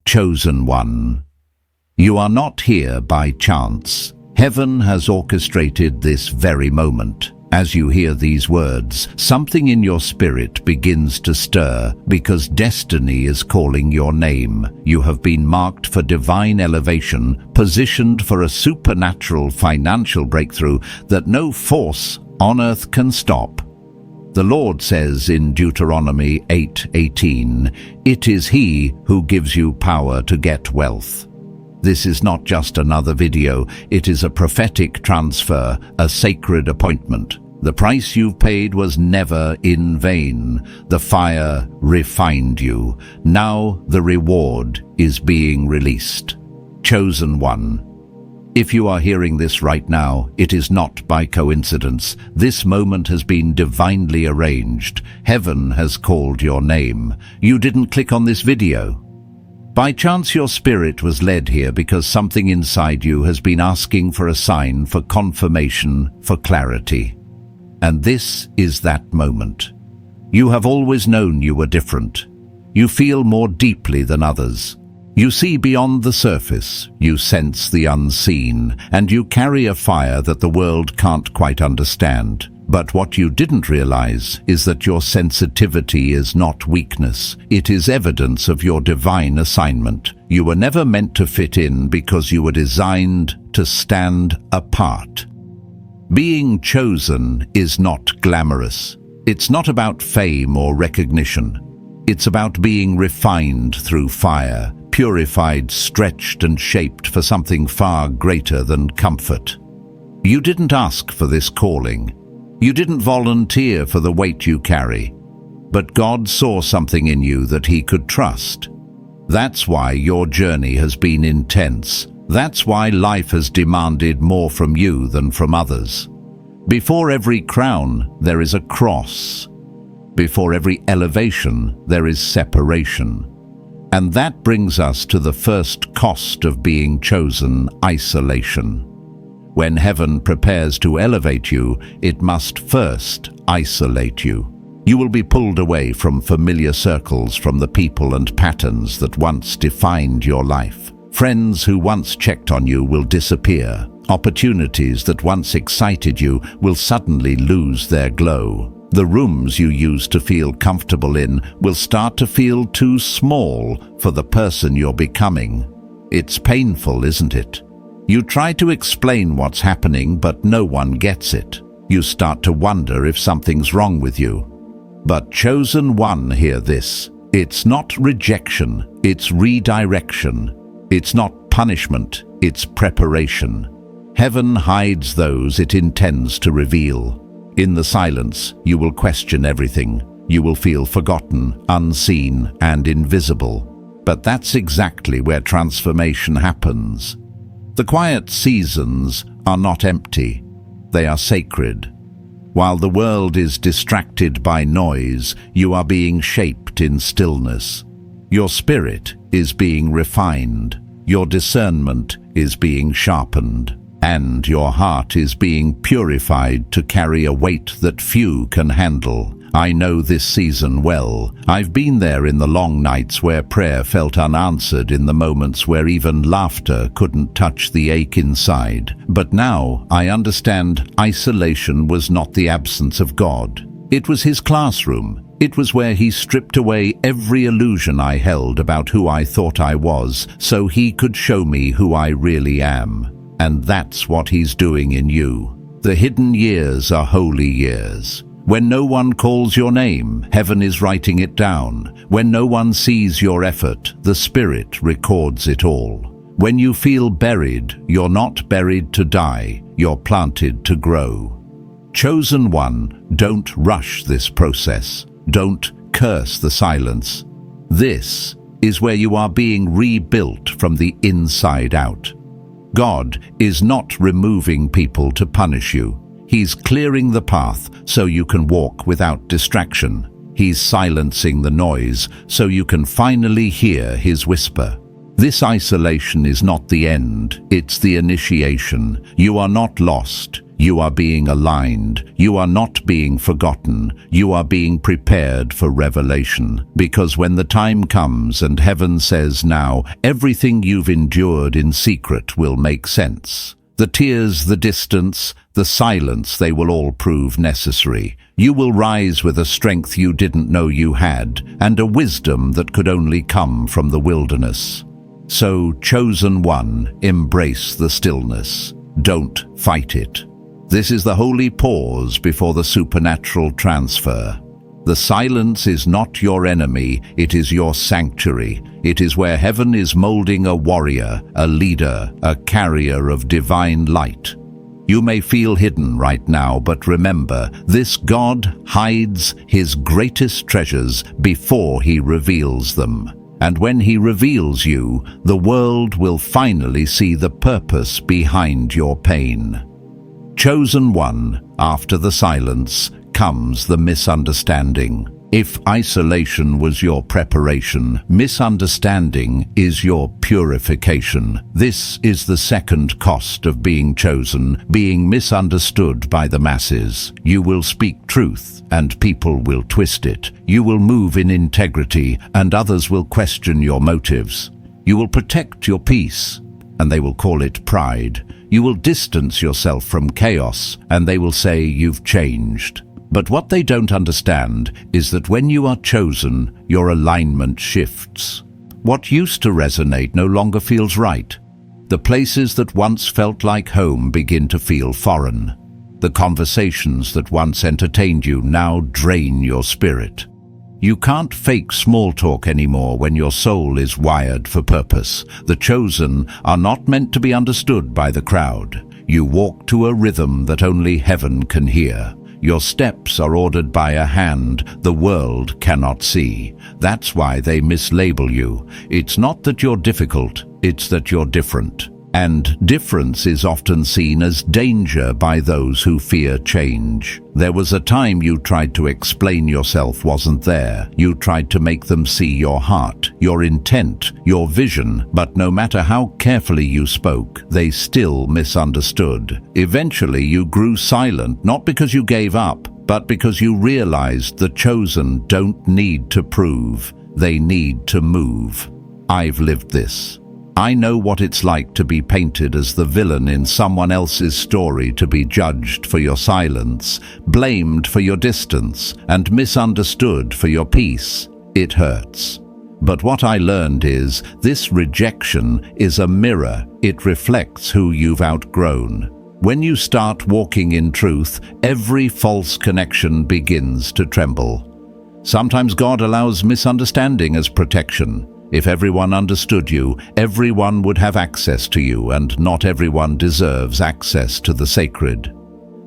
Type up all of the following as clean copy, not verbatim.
Chosen one. You are not here by chance. Heaven has orchestrated this very moment. As you hear these words, something in your spirit begins to stir because destiny is calling your name. You have been marked for divine elevation, positioned for a supernatural financial breakthrough that no force on earth can stop. The Lord says in Deuteronomy 8:18, "It is He who gives you power to get wealth." This is not just another video, it is a prophetic transfer, a sacred appointment. The price you've paid was never in vain. The fire refined you. Now the reward is being released. Chosen one. If you are hearing this right now, it is not by coincidence. This moment has been divinely arranged. Heaven has called your name. You didn't click on this video. By chance, your spirit was led here because something inside you has been asking for a sign, for confirmation, for clarity. And this is that moment. You have always known you were different. You feel more deeply than others. You see beyond the surface, you sense the unseen, and you carry a fire that the world can't quite understand. But what you didn't realize is that your sensitivity is not weakness. It is evidence of your divine assignment. You were never meant to fit in because you were designed to stand apart. Being chosen is not glamorous. It's not about fame or recognition. It's about being refined through fire, purified, stretched, and shaped for something far greater than comfort. You didn't ask for this calling. You didn't volunteer for the weight you carry, but God saw something in you that He could trust. That's why your journey has been intense. That's why life has demanded more from you than from others. Before every crown, there is a cross. Before every elevation, there is separation. And that brings us to the first cost of being chosen: isolation. When heaven prepares to elevate you, it must first isolate you. You will be pulled away from familiar circles, from the people and patterns that once defined your life. Friends who once checked on you will disappear. Opportunities that once excited you will suddenly lose their glow. The rooms you used to feel comfortable in will start to feel too small for the person you're becoming. It's painful, isn't it? You try to explain what's happening, but no one gets it. You start to wonder if something's wrong with you. But chosen one, hear this. It's not rejection, it's redirection. It's not punishment, it's preparation. Heaven hides those it intends to reveal. In the silence, you will question everything. You will feel forgotten, unseen, and invisible. But that's exactly where transformation happens. The quiet seasons are not empty. They are sacred. While the world is distracted by noise, you are being shaped in stillness. Your spirit is being refined. Your discernment is being sharpened. And your heart is being purified to carry a weight that few can handle. I know this season well. I've been there in the long nights where prayer felt unanswered, in the moments where even laughter couldn't touch the ache inside. But now I understand isolation was not the absence of God. It was His classroom. It was where He stripped away every illusion I held about who I thought I was, so He could show me who I really am. And that's what He's doing in you. The hidden years are holy years. When no one calls your name, heaven is writing it down. When no one sees your effort, the Spirit records it all. When you feel buried, you're not buried to die, you're planted to grow. Chosen one, don't rush this process. Don't curse the silence. This is where you are being rebuilt from the inside out. God is not removing people to punish you. He's clearing the path so you can walk without distraction. He's silencing the noise so you can finally hear His whisper. This isolation is not the end, it's the initiation. You are not lost. You are being aligned. You are not being forgotten. You are being prepared for revelation. Because when the time comes and heaven says now, everything you've endured in secret will make sense. The tears, the distance, the silence, they will all prove necessary. You will rise with a strength you didn't know you had, and a wisdom that could only come from the wilderness. So, chosen one, embrace the stillness. Don't fight it. This is the holy pause before the supernatural transfer. The silence is not your enemy, it is your sanctuary. It is where heaven is molding a warrior, a leader, a carrier of divine light. You may feel hidden right now, but remember, this God hides his greatest treasures before he reveals them. And when he reveals you, the world will finally see the purpose behind your pain. Chosen one, after the silence comes the misunderstanding. If isolation was your preparation, misunderstanding is your purification. This is the second cost of being chosen, being misunderstood by the masses. You will speak truth, and people will twist it. You will move in integrity, and others will question your motives. You will protect your peace, and they will call it pride. You will distance yourself from chaos, and they will say you've changed. But what they don't understand is that when you are chosen, your alignment shifts. What used to resonate no longer feels right. The places that once felt like home begin to feel foreign. The conversations that once entertained you now drain your spirit. You can't fake small talk anymore when your soul is wired for purpose. The chosen are not meant to be understood by the crowd. You walk to a rhythm that only heaven can hear. Your steps are ordered by a hand the world cannot see. That's why they mislabel you. It's not that you're difficult, it's that you're different. And difference is often seen as danger by those who fear change. There was a time you tried to explain yourself wasn't there. You tried to make them see your heart, your intent, your vision, but no matter how carefully you spoke, they still misunderstood. Eventually you grew silent, not because you gave up, but because you realized the chosen don't need to prove, they need to move. I've lived this. I know what it's like to be painted as the villain in someone else's story, to be judged for your silence, blamed for your distance, and misunderstood for your peace. It hurts. But what I learned is, this rejection is a mirror. It reflects who you've outgrown. When you start walking in truth, every false connection begins to tremble. Sometimes God allows misunderstanding as protection. If everyone understood you, everyone would have access to you, and not everyone deserves access to the sacred.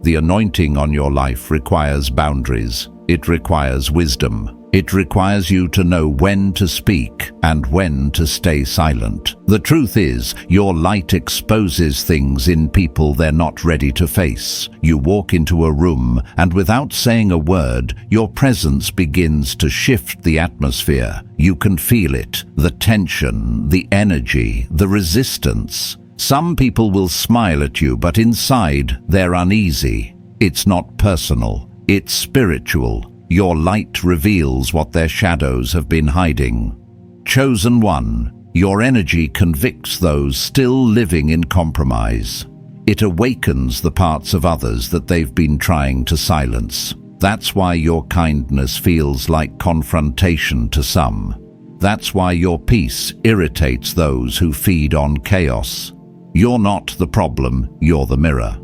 The anointing on your life requires boundaries. It requires wisdom. It requires you to know when to speak and when to stay silent. The truth is, your light exposes things in people they're not ready to face. You walk into a room, and without saying a word, your presence begins to shift the atmosphere. You can feel it, the tension, the energy, the resistance. Some people will smile at you, but inside they're uneasy. It's not personal, it's spiritual. Your light reveals what their shadows have been hiding. Chosen one, your energy convicts those still living in compromise. It awakens the parts of others that they've been trying to silence. That's why your kindness feels like confrontation to some. That's why your peace irritates those who feed on chaos. You're not the problem, you're the mirror.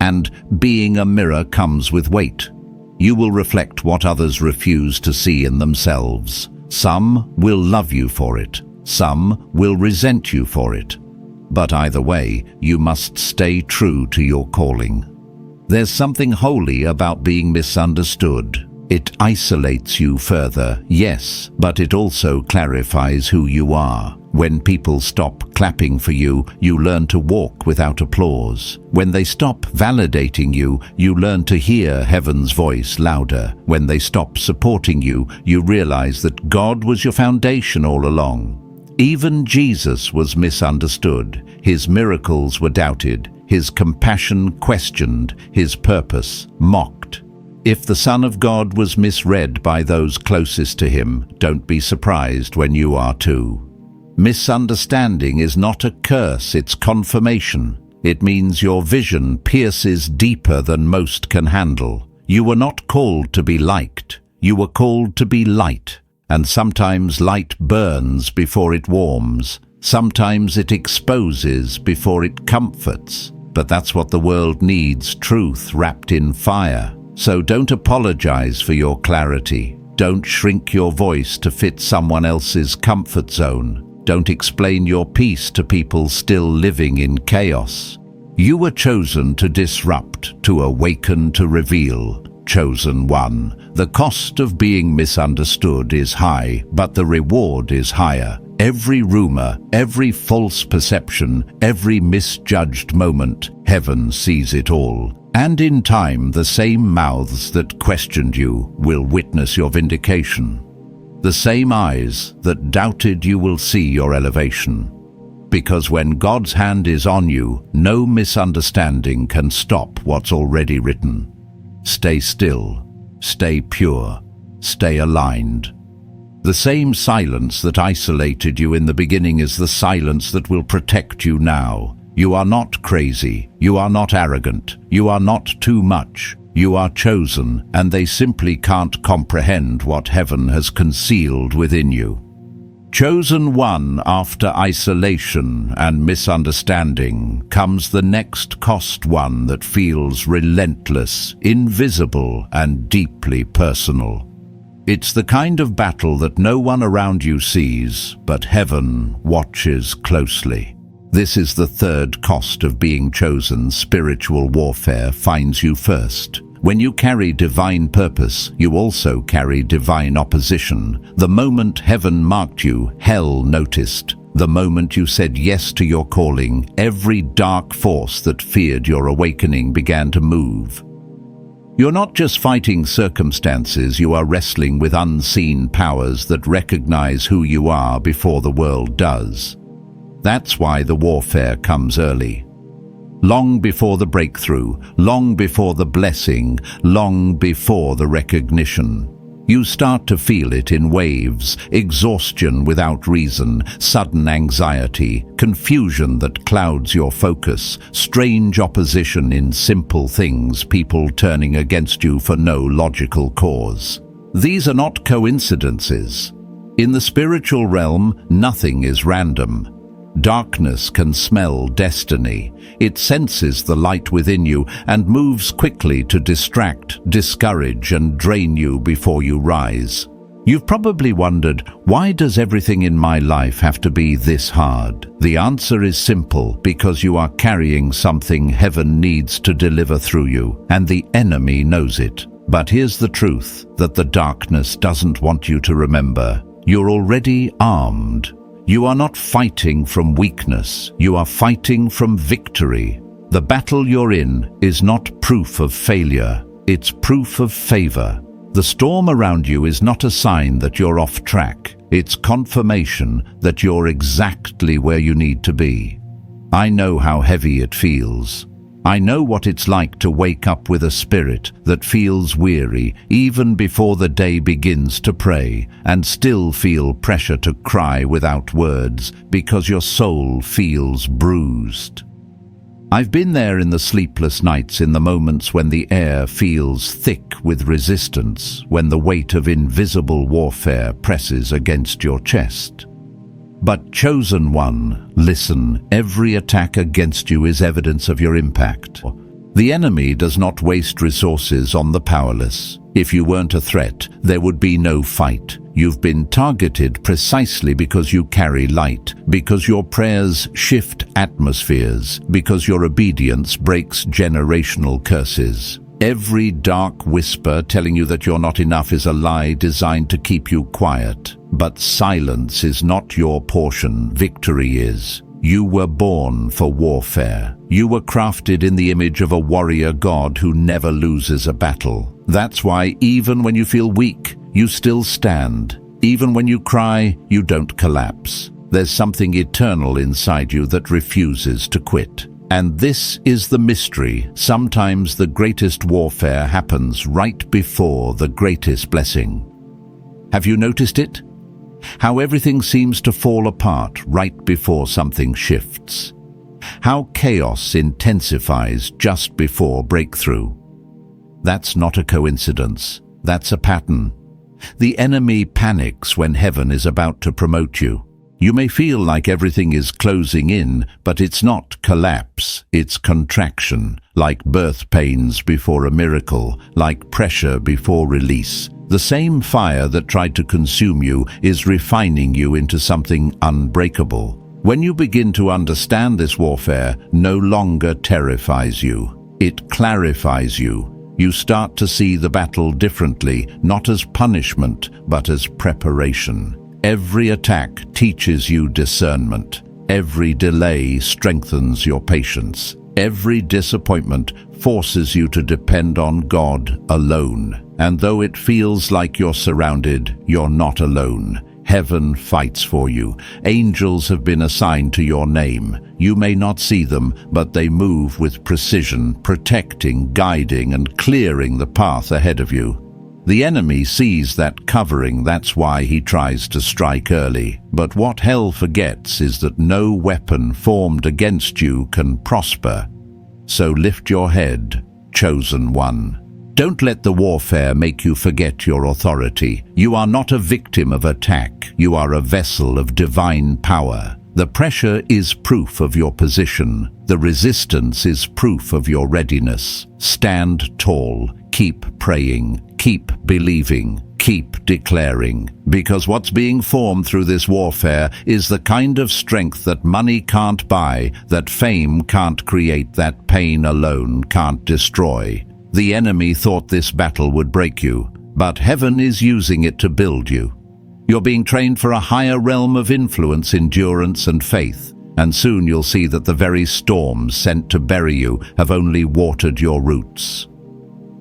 And being a mirror comes with weight. You will reflect what others refuse to see in themselves. Some will love you for it. Some will resent you for it. But either way, you must stay true to your calling. There's something holy about being misunderstood. It isolates you further, yes, but it also clarifies who you are. When people stop clapping for you, you learn to walk without applause. When they stop validating you, you learn to hear heaven's voice louder. When they stop supporting you, you realize that God was your foundation all along. Even Jesus was misunderstood. His miracles were doubted. his compassion questioned, his purpose mocked. If the Son of God was misread by those closest to him, don't be surprised when you are too. Misunderstanding is not a curse, it's confirmation. It means your vision pierces deeper than most can handle. You were not called to be liked. You were called to be light. And sometimes light burns before it warms. Sometimes it exposes before it comforts. But that's what the world needs, truth wrapped in fire. So don't apologize for your clarity. Don't shrink your voice to fit someone else's comfort zone. Don't explain your peace to people still living in chaos. You were chosen to disrupt, to awaken, to reveal. Chosen one. The cost of being misunderstood is high, but the reward is higher. Every rumor, every false perception, every misjudged moment, heaven sees it all. And in time, the same mouths that questioned you will witness your vindication. The same eyes that doubted you will see your elevation. Because when God's hand is on you, no misunderstanding can stop what's already written. Stay still, stay pure, stay aligned. The same silence that isolated you in the beginning is the silence that will protect you now. You are not crazy, you are not arrogant, you are not too much. You are chosen, and they simply can't comprehend what heaven has concealed within you. Chosen one, after isolation and misunderstanding comes the next cost, one that feels relentless, invisible, and deeply personal. It's the kind of battle that no one around you sees, but heaven watches closely. This is the third cost of being chosen. Spiritual warfare finds you first. When you carry divine purpose, you also carry divine opposition. The moment heaven marked you, hell noticed. The moment you said yes to your calling, every dark force that feared your awakening began to move. You're not just fighting circumstances, you are wrestling with unseen powers that recognize who you are before the world does. That's why the warfare comes early. Long before the breakthrough, long before the blessing, long before the recognition. You start to feel it in waves, exhaustion without reason, sudden anxiety, confusion that clouds your focus, strange opposition in simple things, people turning against you for no logical cause. These are not coincidences. In the spiritual realm, nothing is random. Darkness can smell destiny. It senses the light within you and moves quickly to distract, discourage, and drain you before you rise. You've probably wondered, why does everything in my life have to be this hard? The answer is simple, because you are carrying something heaven needs to deliver through you, and the enemy knows it. But here's the truth that the darkness doesn't want you to remember. You're already armed. You are not fighting from weakness, you are fighting from victory. The battle you're in is not proof of failure, it's proof of favor. The storm around you is not a sign that you're off track, it's confirmation that you're exactly where you need to be. I know how heavy it feels. I know what it's like to wake up with a spirit that feels weary even before the day begins to pray, and still feel pressure to cry without words because your soul feels bruised. I've been there in the sleepless nights, in the moments when the air feels thick with resistance, when the weight of invisible warfare presses against your chest. But chosen one, listen, every attack against you is evidence of your impact. The enemy does not waste resources on the powerless. If you weren't a threat, there would be no fight. You've been targeted precisely because you carry light, because your prayers shift atmospheres, because your obedience breaks generational curses. Every dark whisper telling you that you're not enough is a lie designed to keep you quiet. But silence is not your portion, victory is. You were born for warfare. You were crafted in the image of a warrior God who never loses a battle. That's why even when you feel weak, you still stand. Even when you cry, you don't collapse. There's something eternal inside you that refuses to quit. And this is the mystery. Sometimes the greatest warfare happens right before the greatest blessing. Have you noticed it? How everything seems to fall apart right before something shifts. How chaos intensifies just before breakthrough. That's not a coincidence. That's a pattern. The enemy panics when heaven is about to promote you. You may feel like everything is closing in, but it's not collapse, it's contraction, like birth pains before a miracle, like pressure before release. The same fire that tried to consume you is refining you into something unbreakable. When you begin to understand this warfare, no longer terrifies you. It clarifies you. You start to see the battle differently, not as punishment, but as preparation. Every attack teaches you discernment. Every delay strengthens your patience. Every disappointment forces you to depend on God alone. And though it feels like you're surrounded, you're not alone. Heaven fights for you. Angels have been assigned to your name. You may not see them, but they move with precision, protecting, guiding, and clearing the path ahead of you. The enemy sees that covering, that's why he tries to strike early. But what hell forgets is that no weapon formed against you can prosper. So lift your head, chosen one. Don't let the warfare make you forget your authority. You are not a victim of attack. You are a vessel of divine power. The pressure is proof of your position. The resistance is proof of your readiness. Stand tall. Keep praying. Keep believing. Keep declaring. Because what's being formed through this warfare is the kind of strength that money can't buy, that fame can't create, that pain alone can't destroy. The enemy thought this battle would break you, but heaven is using it to build you. You're being trained for a higher realm of influence, endurance, and faith, and soon you'll see that the very storms sent to bury you have only watered your roots.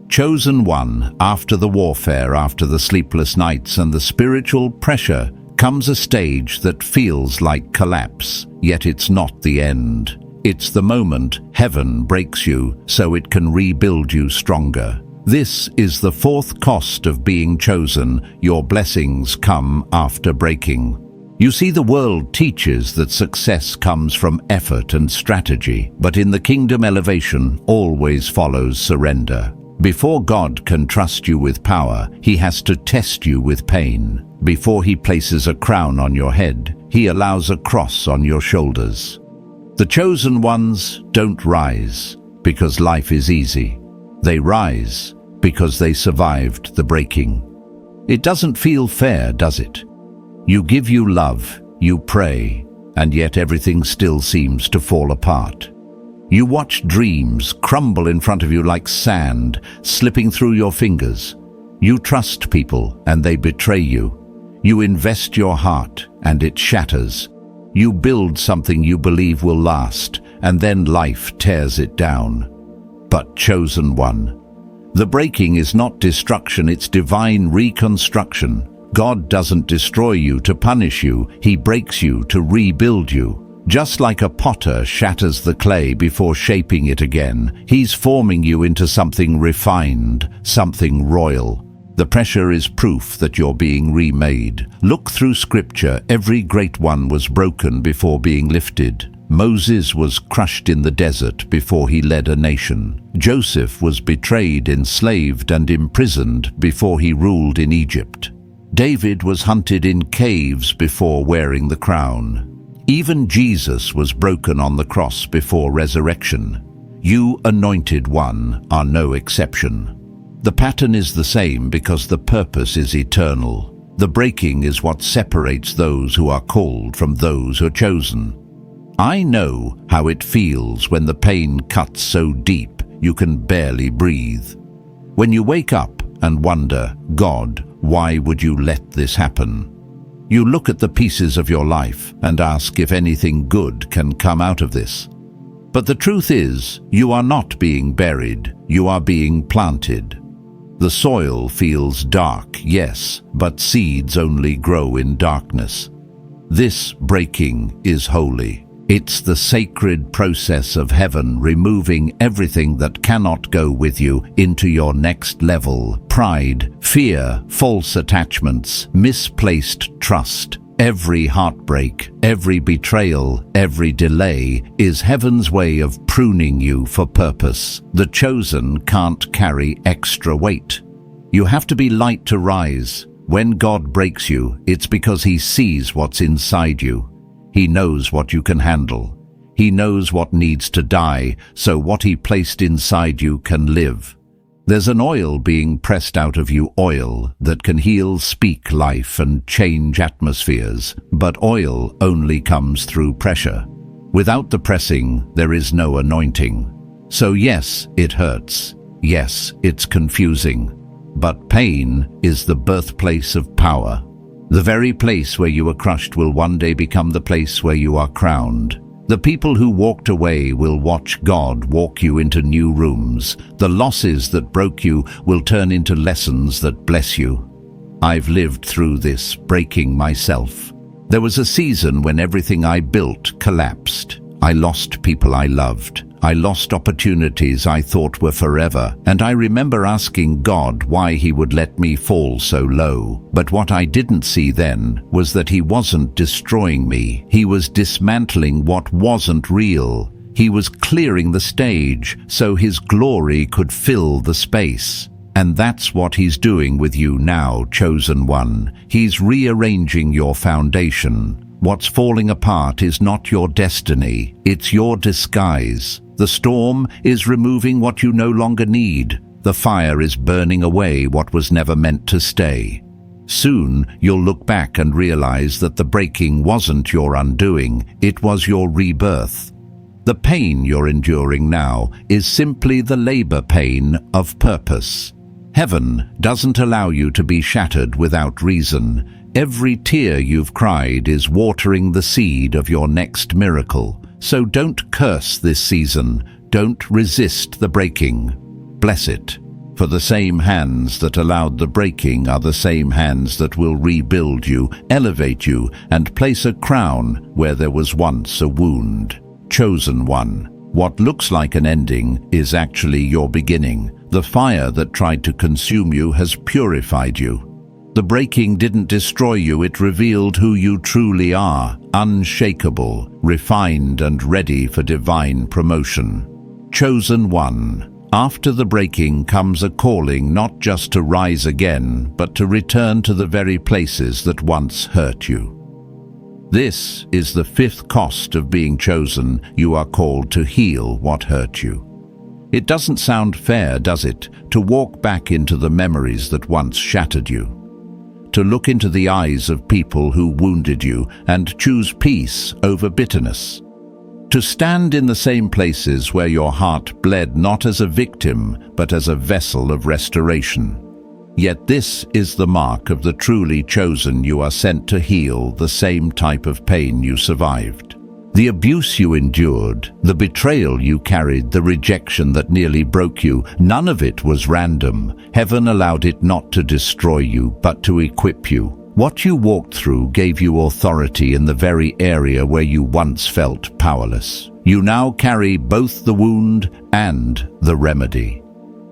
Chosen one, after the warfare, after the sleepless nights and the spiritual pressure, comes a stage that feels like collapse, yet it's not the end. It's the moment heaven breaks you so it can rebuild you stronger. This is the fourth cost of being chosen. Your blessings come after breaking. You see, the world teaches that success comes from effort and strategy, but in the kingdom, elevation always follows surrender. Before God can trust you with power, He has to test you with pain. Before He places a crown on your head, He allows a cross on your shoulders. The chosen ones don't rise because life is easy. They rise because they survived the breaking. It doesn't feel fair, does it? You give, you love, you pray, and yet everything still seems to fall apart. You watch dreams crumble in front of you like sand, slipping through your fingers. You trust people and they betray you. You invest your heart and it shatters. You build something you believe will last, and then life tears it down. But chosen one, the breaking is not destruction, it's divine reconstruction. God doesn't destroy you to punish you, He breaks you to rebuild you. Just like a potter shatters the clay before shaping it again, He's forming you into something refined, something royal. The pressure is proof that you're being remade. Look through Scripture. Every great one was broken before being lifted. Moses was crushed in the desert before he led a nation. Joseph was betrayed, enslaved, and imprisoned before he ruled in Egypt. David was hunted in caves before wearing the crown. Even Jesus was broken on the cross before resurrection. You, anointed one, are no exception. The pattern is the same because the purpose is eternal. The breaking is what separates those who are called from those who are chosen. I know how it feels when the pain cuts so deep you can barely breathe. When you wake up and wonder, God, why would you let this happen? You look at the pieces of your life and ask if anything good can come out of this. But the truth is, you are not being buried, you are being planted. The soil feels dark, yes, but seeds only grow in darkness. This breaking is holy. It's the sacred process of heaven removing everything that cannot go with you into your next level. Pride, fear, false attachments, misplaced trust. Every heartbreak, every betrayal, every delay is heaven's way of pruning you for purpose. The chosen can't carry extra weight. You have to be light to rise. When God breaks you, it's because He sees what's inside you. He knows what you can handle. He knows what needs to die, so what He placed inside you can live. There's an oil being pressed out of you, oil that can heal, speak life, and change atmospheres. But oil only comes through pressure. Without the pressing, there is no anointing. So yes, it hurts. Yes, it's confusing. But pain is the birthplace of power. The very place where you were crushed will one day become the place where you are crowned. The people who walked away will watch God walk you into new rooms. The losses that broke you will turn into lessons that bless you. I've lived through this, breaking myself. There was a season when everything I built collapsed. I lost people I loved. I lost opportunities I thought were forever, and I remember asking God why He would let me fall so low. But what I didn't see then was that He wasn't destroying me. He was dismantling what wasn't real. He was clearing the stage so His glory could fill the space. And that's what He's doing with you now, chosen one. He's rearranging your foundation. What's falling apart is not your destiny, it's your disguise. The storm is removing what you no longer need. The fire is burning away what was never meant to stay. Soon you'll look back and realize that the breaking wasn't your undoing, it was your rebirth. The pain you're enduring now is simply the labor pain of purpose. Heaven doesn't allow you to be shattered without reason. Every tear you've cried is watering the seed of your next miracle. So don't curse this season. Don't resist the breaking. Bless it. For the same hands that allowed the breaking are the same hands that will rebuild you, elevate you, and place a crown where there was once a wound. Chosen one. What looks like an ending is actually your beginning. The fire that tried to consume you has purified you. The breaking didn't destroy you, it revealed who you truly are, unshakable, refined and ready for divine promotion. Chosen one. After the breaking comes a calling not just to rise again, but to return to the very places that once hurt you. This is the fifth cost of being chosen. You are called to heal what hurt you. It doesn't sound fair, does it, to walk back into the memories that once shattered you? To look into the eyes of people who wounded you and choose peace over bitterness. To stand in the same places where your heart bled not as a victim, but as a vessel of restoration. Yet this is the mark of the truly chosen. You are sent to heal the same type of pain you survived. The abuse you endured, the betrayal you carried, the rejection that nearly broke you, none of it was random. Heaven allowed it not to destroy you, but to equip you. What you walked through gave you authority in the very area where you once felt powerless. You now carry both the wound and the remedy.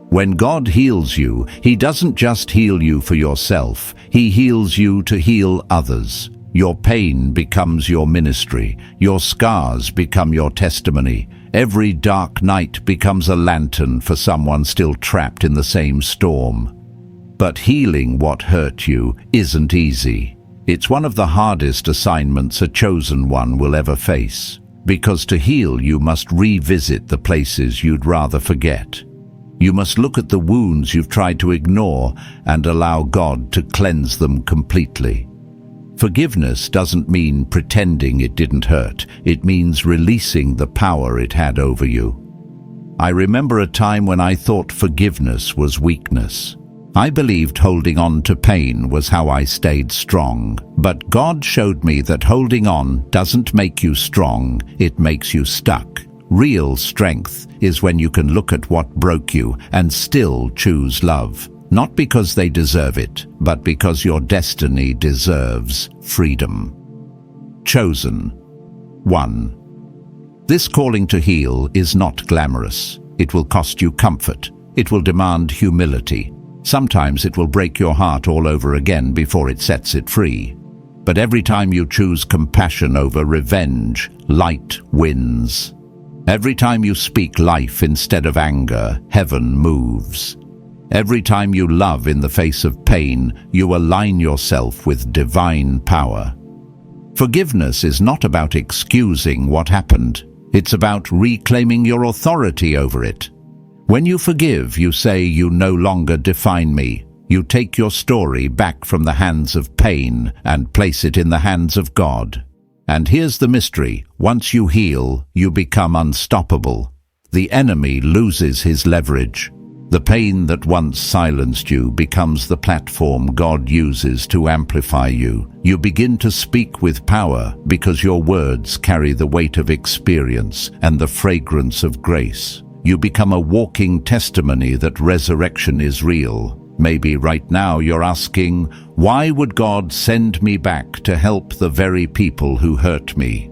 When God heals you, He doesn't just heal you for yourself, He heals you to heal others. Your pain becomes your ministry. Your scars become your testimony. Every dark night becomes a lantern for someone still trapped in the same storm. But healing what hurt you isn't easy. It's one of the hardest assignments a chosen one will ever face. Because to heal, you must revisit the places you'd rather forget. You must look at the wounds you've tried to ignore and allow God to cleanse them completely. Forgiveness doesn't mean pretending it didn't hurt. It means releasing the power it had over you. I remember a time when I thought forgiveness was weakness. I believed holding on to pain was how I stayed strong. But God showed me that holding on doesn't make you strong, it makes you stuck. Real strength is when you can look at what broke you and still choose love. Not because they deserve it, but because your destiny deserves freedom. Chosen. 1. This calling to heal is not glamorous. It will cost you comfort. It will demand humility. Sometimes it will break your heart all over again before it sets it free. But every time you choose compassion over revenge, light wins. Every time you speak life instead of anger, heaven moves. Every time you love in the face of pain, you align yourself with divine power. Forgiveness is not about excusing what happened. It's about reclaiming your authority over it. When you forgive, you say, "You no longer define me." You take your story back from the hands of pain and place it in the hands of God. And here's the mystery: once you heal, you become unstoppable. The enemy loses his leverage. The pain that once silenced you becomes the platform God uses to amplify you. You begin to speak with power because your words carry the weight of experience and the fragrance of grace. You become a walking testimony that resurrection is real. Maybe right now you're asking, why would God send me back to help the very people who hurt me?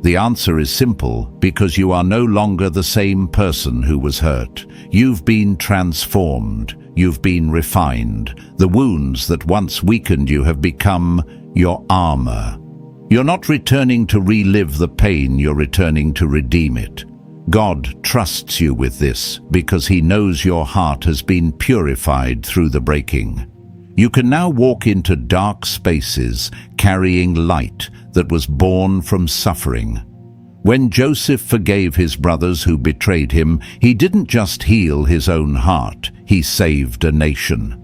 The answer is simple: because you are no longer the same person who was hurt. You've been transformed. You've been refined. The wounds that once weakened you have become your armor. You're not returning to relive the pain, you're returning to redeem it. God trusts you with this because He knows your heart has been purified through the breaking. You can now walk into dark spaces carrying light that was born from suffering. When Joseph forgave his brothers who betrayed him, he didn't just heal his own heart, he saved a nation.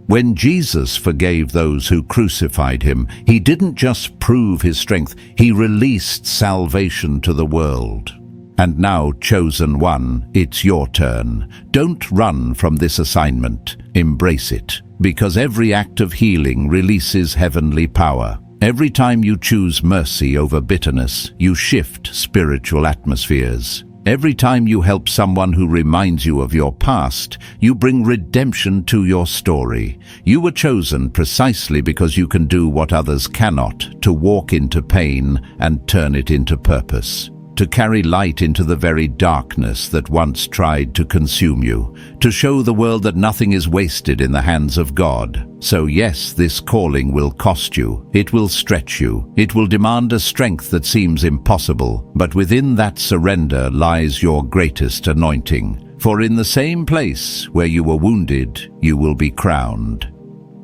When Jesus forgave those who crucified him, he didn't just prove his strength, he released salvation to the world. And now, chosen one, it's your turn. Don't run from this assignment. Embrace it, because every act of healing releases heavenly power. Every time you choose mercy over bitterness, you shift spiritual atmospheres. Every time you help someone who reminds you of your past, you bring redemption to your story. You were chosen precisely because you can do what others cannot, to walk into pain and turn it into purpose. To carry light into the very darkness that once tried to consume you, to show the world that nothing is wasted in the hands of God. So yes, this calling will cost you, it will stretch you, it will demand a strength that seems impossible, but within that surrender lies your greatest anointing. For in the same place where you were wounded, you will be crowned.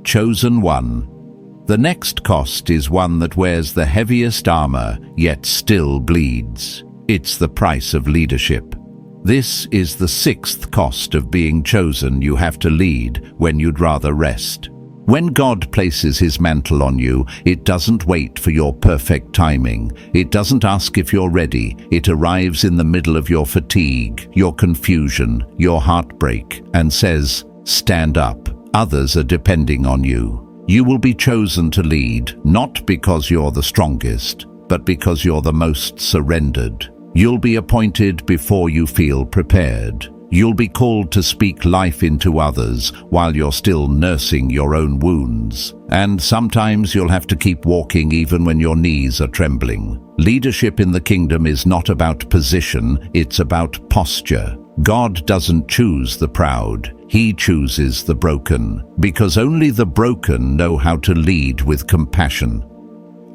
Chosen one. The next cost is one that wears the heaviest armor, yet still bleeds. It's the price of leadership. This is the sixth cost of being chosen. You have to lead when you'd rather rest. When God places His mantle on you, it doesn't wait for your perfect timing. It doesn't ask if you're ready. It arrives in the middle of your fatigue, your confusion, your heartbreak, and says, "Stand up. Others are depending on you." You will be chosen to lead, not because you're the strongest, but because you're the most surrendered. You'll be appointed before you feel prepared. You'll be called to speak life into others while you're still nursing your own wounds. And sometimes you'll have to keep walking even when your knees are trembling. Leadership in the kingdom is not about position, it's about posture. God doesn't choose the proud, He chooses the broken, because only the broken know how to lead with compassion.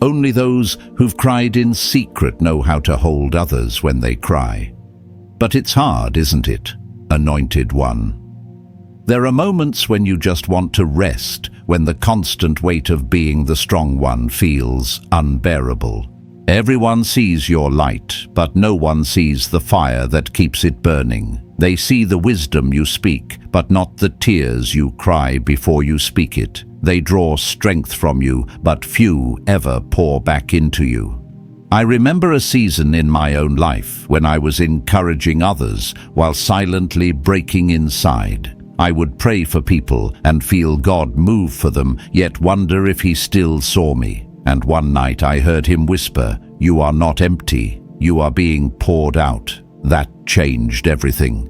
Only those who've cried in secret know how to hold others when they cry. But it's hard, isn't it, anointed one? There are moments when you just want to rest, when the constant weight of being the strong one feels unbearable. Everyone sees your light, but no one sees the fire that keeps it burning. They see the wisdom you speak, but not the tears you cry before you speak it. They draw strength from you, but few ever pour back into you. I remember a season in my own life when I was encouraging others while silently breaking inside. I would pray for people and feel God move for them, yet wonder if He still saw me. And one night I heard Him whisper, "You are not empty, you are being poured out." That changed everything.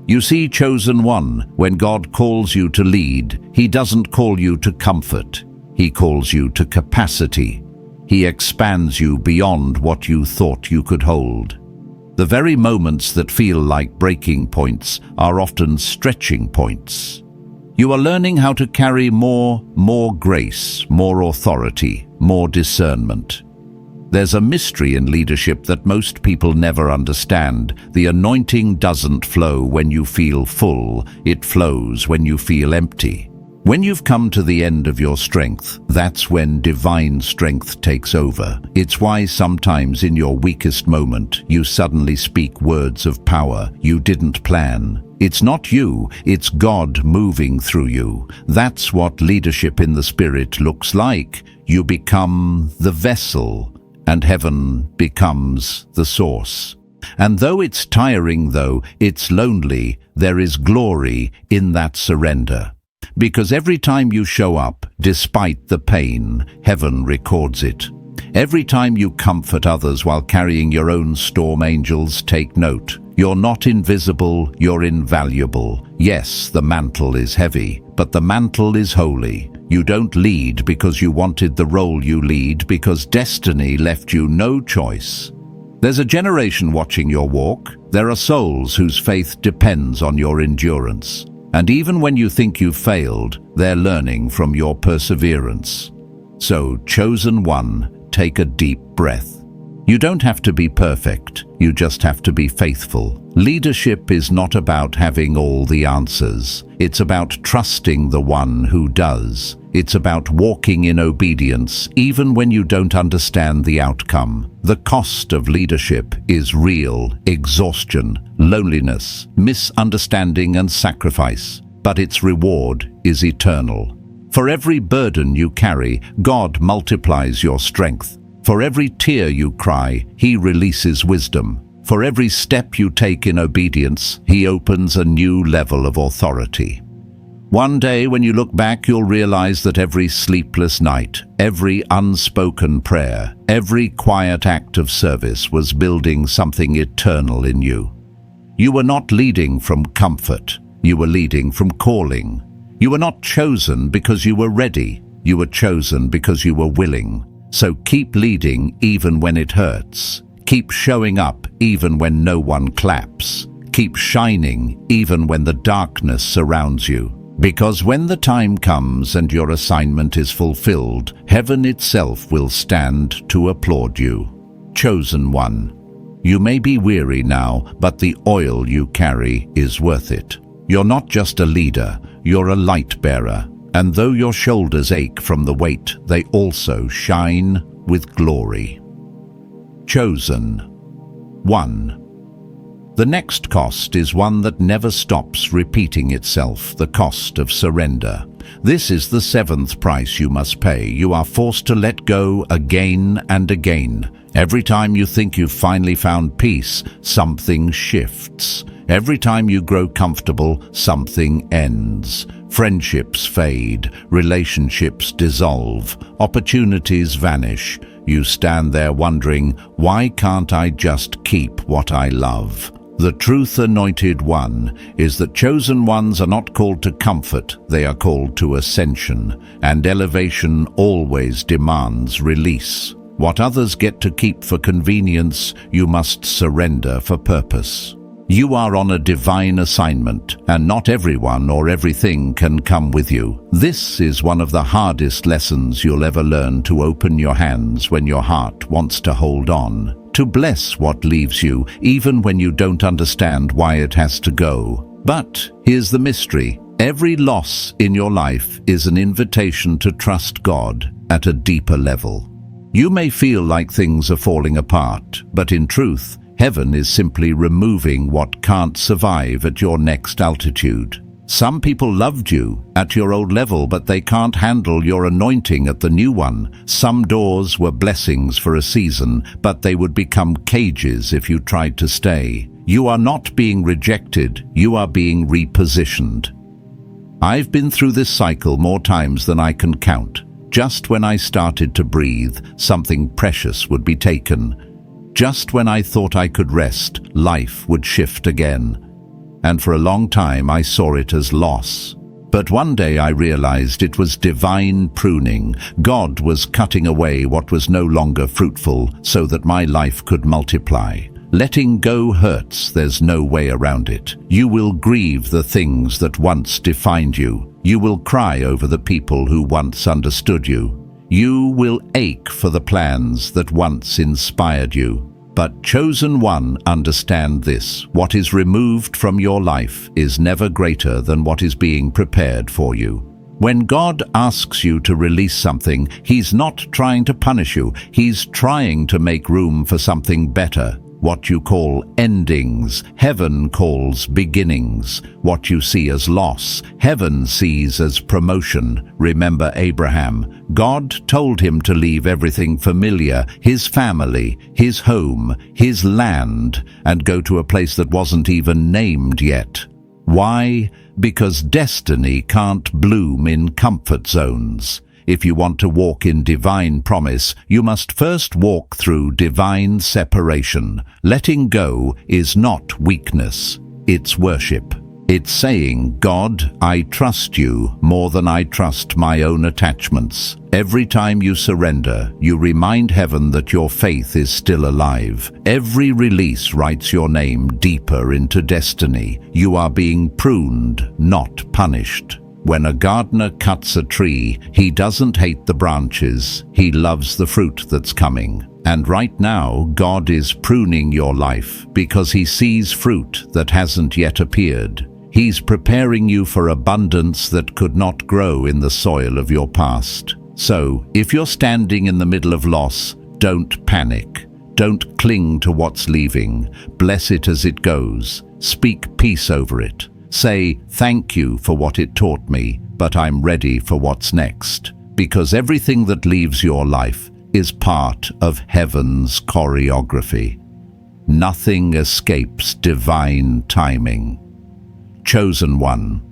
You see, chosen one, when God calls you to lead, He doesn't call you to comfort. He calls you to capacity. He expands you beyond what you thought you could hold. The very moments that feel like breaking points are often stretching points. You are learning how to carry more grace, more authority, more discernment. There's a mystery in leadership that most people never understand. The anointing doesn't flow when you feel full, it flows when you feel empty. When you've come to the end of your strength, that's when divine strength takes over. It's why sometimes in your weakest moment, you suddenly speak words of power you didn't plan. It's not you, it's God moving through you. That's what leadership in the Spirit looks like. You become the vessel, and heaven becomes the source. And though it's tiring, though it's lonely, there is glory in that surrender. Because every time you show up, despite the pain, heaven records it. Every time you comfort others while carrying your own storm, angels take note. You're not invisible, you're invaluable. Yes, the mantle is heavy, but the mantle is holy. You don't lead because you wanted the role, you lead because destiny left you no choice. There's a generation watching your walk. There are souls whose faith depends on your endurance. And even when you think you've failed, they're learning from your perseverance. So, chosen one, take a deep breath. You don't have to be perfect, you just have to be faithful. Leadership is not about having all the answers. It's about trusting the one who does. It's about walking in obedience, even when you don't understand the outcome. The cost of leadership is real: exhaustion, loneliness, misunderstanding, and sacrifice. But its reward is eternal. For every burden you carry, God multiplies your strength. For every tear you cry, He releases wisdom. For every step you take in obedience, He opens a new level of authority. One day when you look back, you'll realize that every sleepless night, every unspoken prayer, every quiet act of service was building something eternal in you. You were not leading from comfort, you were leading from calling. You were not chosen because you were ready, you were chosen because you were willing. So keep leading even when it hurts. Keep showing up even when no one claps. Keep shining even when the darkness surrounds you. Because when the time comes and your assignment is fulfilled, heaven itself will stand to applaud you. Chosen one. You may be weary now, but the oil you carry is worth it. You're not just a leader, you're a light bearer. And though your shoulders ache from the weight, they also shine with glory. Chosen. 1. The next cost is one that never stops repeating itself, the cost of surrender. This is the seventh price you must pay. You are forced to let go again and again. Every time you think you've finally found peace, something shifts. Every time you grow comfortable, something ends. Friendships fade, relationships dissolve, opportunities vanish. You stand there wondering, why can't I just keep what I love? The truth, anointed one, is that chosen ones are not called to comfort, they are called to ascension, and elevation always demands release. What others get to keep for convenience, you must surrender for purpose. You are on a divine assignment, and not everyone or everything can come with you. This is one of the hardest lessons you'll ever learn: to open your hands when your heart wants to hold on, to bless what leaves you, even when you don't understand why it has to go. But here's the mystery: every loss in your life is an invitation to trust God at a deeper level. You may feel like things are falling apart, but in truth, heaven is simply removing what can't survive at your next altitude. Some people loved you at your old level, but they can't handle your anointing at the new one. Some doors were blessings for a season, but they would become cages if you tried to stay. You are not being rejected, you are being repositioned. I've been through this cycle more times than I can count. Just when I started to breathe, something precious would be taken. Just when I thought I could rest, life would shift again. And for a long time I saw it as loss. But one day I realized it was divine pruning. God was cutting away what was no longer fruitful so that my life could multiply. Letting go hurts, there's no way around it. You will grieve the things that once defined you. You will cry over the people who once understood you. You will ache for the plans that once inspired you. But chosen one, understand this: what is removed from your life is never greater than what is being prepared for you. When God asks you to release something, He's not trying to punish you. He's trying to make room for something better. What you call endings, heaven calls beginnings. What you see as loss, heaven sees as promotion. Remember Abraham. God told him to leave everything familiar, his family, his home, his land, and go to a place that wasn't even named yet. Why? Because destiny can't bloom in comfort zones. If you want to walk in divine promise, you must first walk through divine separation. Letting go is not weakness, it's worship. It's saying, God, I trust you more than I trust my own attachments. Every time you surrender, you remind heaven that your faith is still alive. Every release writes your name deeper into destiny. You are being pruned, not punished. When a gardener cuts a tree, he doesn't hate the branches, he loves the fruit that's coming. And right now, God is pruning your life because He sees fruit that hasn't yet appeared. He's preparing you for abundance that could not grow in the soil of your past. So, if you're standing in the middle of loss, don't panic. Don't cling to what's leaving. Bless it as it goes. Speak peace over it. Say, thank you for what it taught me, but I'm ready for what's next. Because everything that leaves your life is part of heaven's choreography. Nothing escapes divine timing. Chosen one.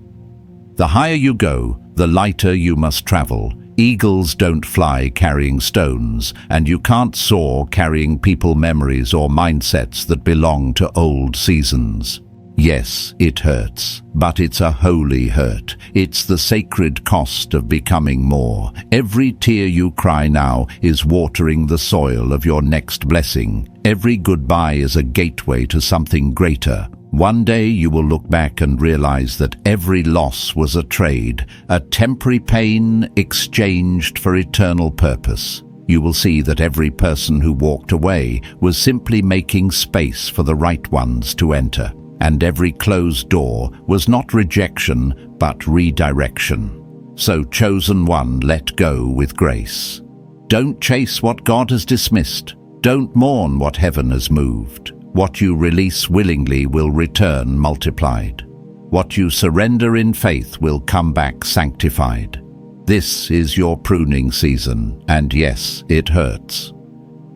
The higher you go, the lighter you must travel. Eagles don't fly carrying stones, and you can't soar carrying people memories or mindsets that belong to old seasons. Yes, it hurts, but it's a holy hurt. It's the sacred cost of becoming more. Every tear you cry now is watering the soil of your next blessing. Every goodbye is a gateway to something greater. One day you will look back and realize that every loss was a trade, a temporary pain exchanged for eternal purpose. You will see that every person who walked away was simply making space for the right ones to enter. And every closed door was not rejection, but redirection. So, chosen one, let go with grace. Don't chase what God has dismissed. Don't mourn what heaven has moved. What you release willingly will return multiplied. What you surrender in faith will come back sanctified. This is your pruning season, and yes, it hurts.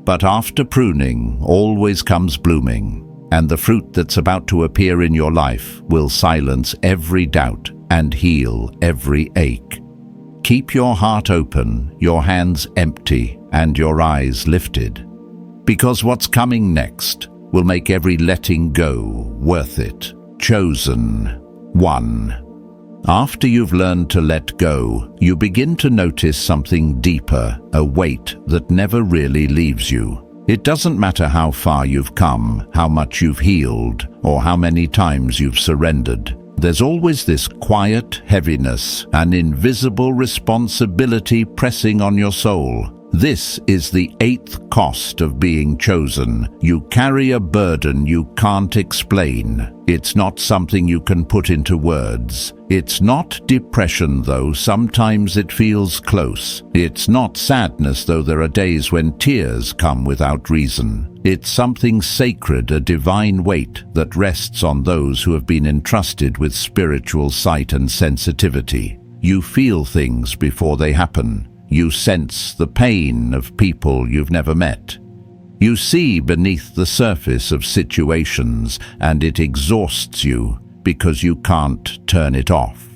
But after pruning, always comes blooming. And the fruit that's about to appear in your life will silence every doubt and heal every ache. Keep your heart open, your hands empty, and your eyes lifted. Because what's coming next will make every letting go worth it. Chosen one. After you've learned to let go, you begin to notice something deeper, a weight that never really leaves you. It doesn't matter how far you've come, how much you've healed, or how many times you've surrendered. There's always this quiet heaviness, an invisible responsibility pressing on your soul. This is the 8th cost of being chosen. You carry a burden you can't explain. It's not something you can put into words. It's not depression, though sometimes it feels close. It's not sadness, though there are days when tears come without reason. It's something sacred, a divine weight that rests on those who have been entrusted with spiritual sight and sensitivity. You feel things before they happen. You sense the pain of people you've never met. You see beneath the surface of situations, and it exhausts you because you can't turn it off.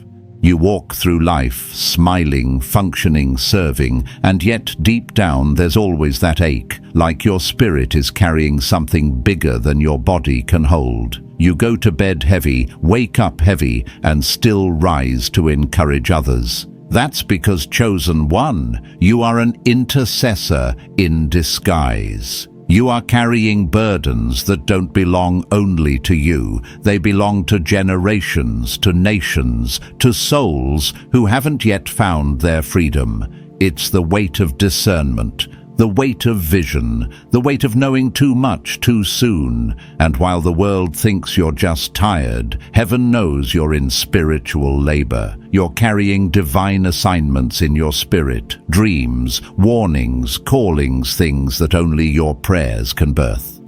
You walk through life smiling, functioning, serving, and yet deep down there's always that ache, like your spirit is carrying something bigger than your body can hold. You go to bed heavy, wake up heavy, and still rise to encourage others. That's because, chosen one, you are an intercessor in disguise. You are carrying burdens that don't belong only to you. They belong to generations, to nations, to souls who haven't yet found their freedom. It's the weight of discernment, the weight of vision, the weight of knowing too much too soon. And while the world thinks you're just tired, heaven knows you're in spiritual labor. You're carrying divine assignments in your spirit, dreams, warnings, callings, things that only your prayers can birth.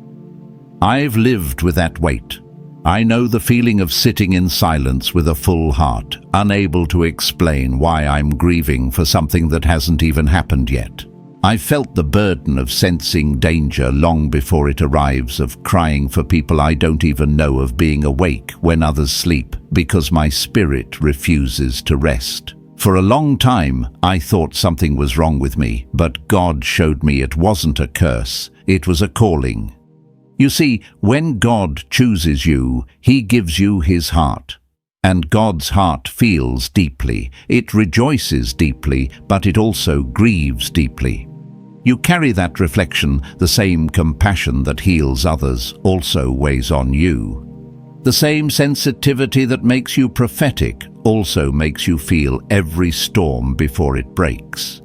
I've lived with that weight. I know the feeling of sitting in silence with a full heart, unable to explain why I'm grieving for something that hasn't even happened yet. I felt the burden of sensing danger long before it arrives, of crying for people I don't even know, of being awake when others sleep because my spirit refuses to rest. For a long time, I thought something was wrong with me, but God showed me it wasn't a curse, it was a calling. You see, when God chooses you, He gives you His heart. And God's heart feels deeply, it rejoices deeply, but it also grieves deeply. You carry that reflection, the same compassion that heals others also weighs on you. The same sensitivity that makes you prophetic also makes you feel every storm before it breaks.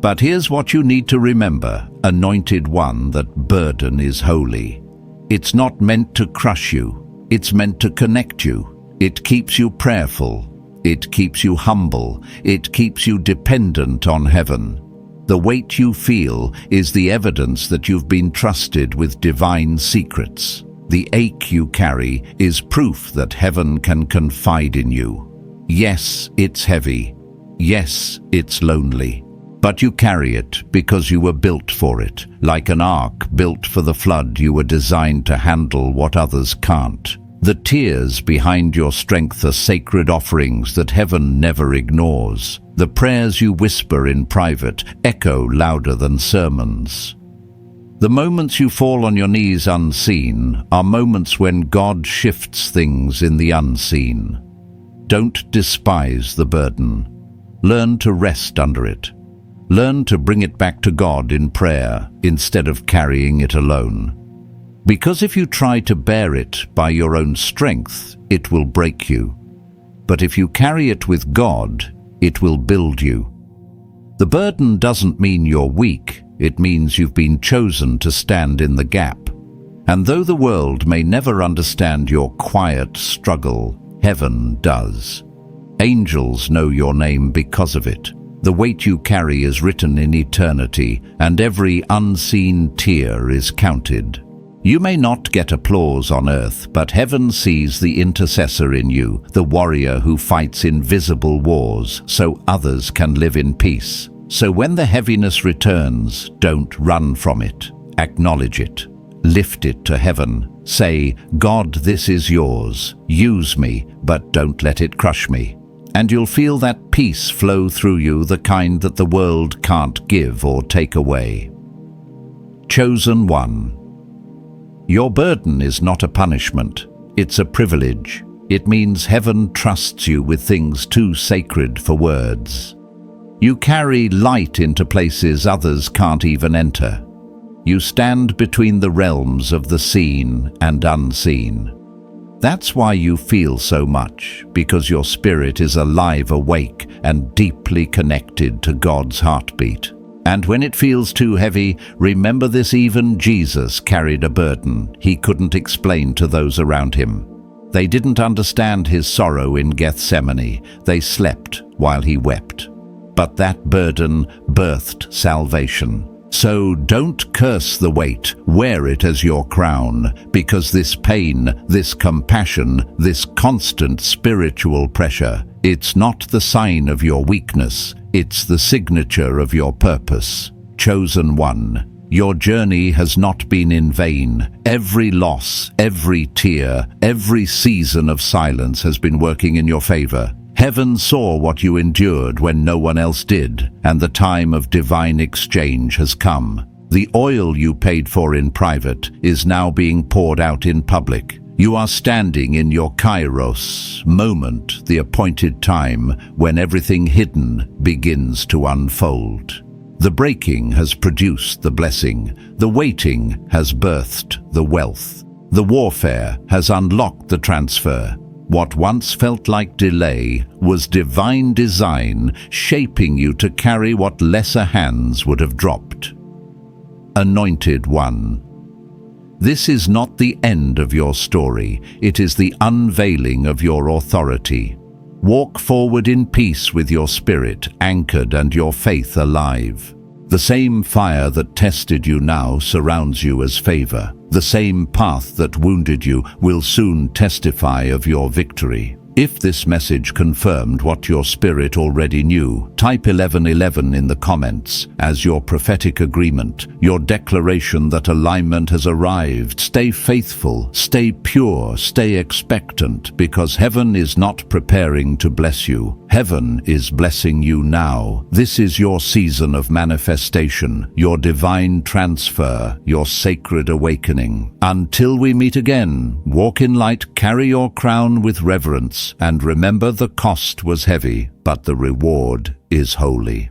But here's what you need to remember, anointed one, that burden is holy. It's not meant to crush you, it's meant to connect you. It keeps you prayerful, it keeps you humble, it keeps you dependent on heaven. The weight you feel is the evidence that you've been trusted with divine secrets. The ache you carry is proof that heaven can confide in you. Yes, it's heavy. Yes, it's lonely. But you carry it because you were built for it. Like an ark built for the flood, you were designed to handle what others can't. The tears behind your strength are sacred offerings that heaven never ignores. The prayers you whisper in private echo louder than sermons. The moments you fall on your knees unseen are moments when God shifts things in the unseen. Don't despise the burden. Learn to rest under it. Learn to bring it back to God in prayer instead of carrying it alone. Because if you try to bear it by your own strength, it will break you. But if you carry it with God, it will build you. The burden doesn't mean you're weak, it means you've been chosen to stand in the gap. And though the world may never understand your quiet struggle, heaven does. Angels know your name because of it. The weight you carry is written in eternity, and every unseen tear is counted. You may not get applause on earth, but heaven sees the intercessor in you, the warrior who fights invisible wars so others can live in peace. So when the heaviness returns, don't run from it. Acknowledge it. Lift it to heaven. Say, God, this is yours. Use me, but don't let it crush me. And you'll feel that peace flow through you, the kind that the world can't give or take away. Chosen one. Your burden is not a punishment, it's a privilege. It means heaven trusts you with things too sacred for words. You carry light into places others can't even enter. You stand between the realms of the seen and unseen. That's why you feel so much, because your spirit is alive, awake, and deeply connected to God's heartbeat. And when it feels too heavy, remember this: even Jesus carried a burden he couldn't explain to those around him. They didn't understand his sorrow in Gethsemane. They slept while he wept. But that burden birthed salvation. So don't curse the weight, wear it as your crown, because this pain, this compassion, this constant spiritual pressure, it's not the sign of your weakness, it's the signature of your purpose. Chosen one, your journey has not been in vain. Every loss, every tear, every season of silence has been working in your favor. Heaven saw what you endured when no one else did, and the time of divine exchange has come. The oil you paid for in private is now being poured out in public. You are standing in your kairos moment, the appointed time when everything hidden begins to unfold. The breaking has produced the blessing. The waiting has birthed the wealth. The warfare has unlocked the transfer. What once felt like delay was divine design shaping you to carry what lesser hands would have dropped. Anointed One. This is not the end of your story, it is the unveiling of your authority. Walk forward in peace with your spirit anchored and your faith alive. The same fire that tested you now surrounds you as favor. The same path that wounded you will soon testify of your victory. If this message confirmed what your spirit already knew, type 1111 in the comments as your prophetic agreement, your declaration that alignment has arrived. Stay faithful, stay pure, stay expectant, because heaven is not preparing to bless you. Heaven is blessing you now. This is your season of manifestation, your divine transfer, your sacred awakening. Until we meet again, walk in light, carry your crown with reverence, and remember the cost was heavy, but the reward is holy.